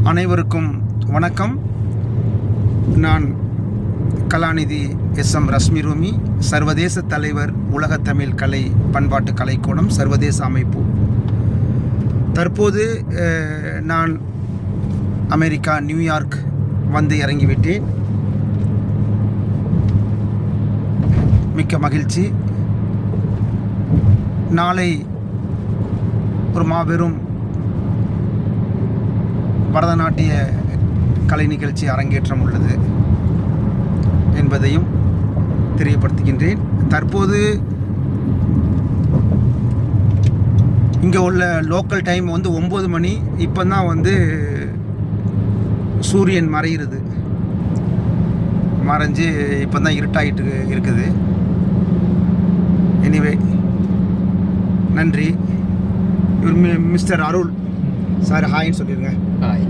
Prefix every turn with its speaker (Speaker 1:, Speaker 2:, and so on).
Speaker 1: அனைவருக்கும் வணக்கம். நான் கலாநிதி எஸ்.எம். ரஷ்மி ரூமி, சர்வதேச தலைவர், உலக தமிழ் கலை பண்பாட்டு கலைக்கூடம் சர்வதேச அமைப்பு. தற்போது நான் அமெரிக்கா நியூயார்க் வந்து இறங்கிவிட்டேன். மிக்க மகிழ்ச்சி. நாளை ஒரு மாபெரும் பரதநாட்டிய கலை நிகழ்ச்சி அரங்கேற்றம் உள்ளது என்பதையும் தெரியப்படுத்துகின்றேன். தற்போது இங்கே உள்ள லோக்கல் டைம் வந்து 9 மணி. இப்போ தான் வந்து சூரியன் மறைஞ்சு இப்போ தான் இருட்டாகிட்டு இருக்குது. எனிவே, நன்றி. இவர் மிஸ்டர் அருள் சார் ஹாய்ன்னு சொல்லிடுங்க.
Speaker 2: ஹாய்.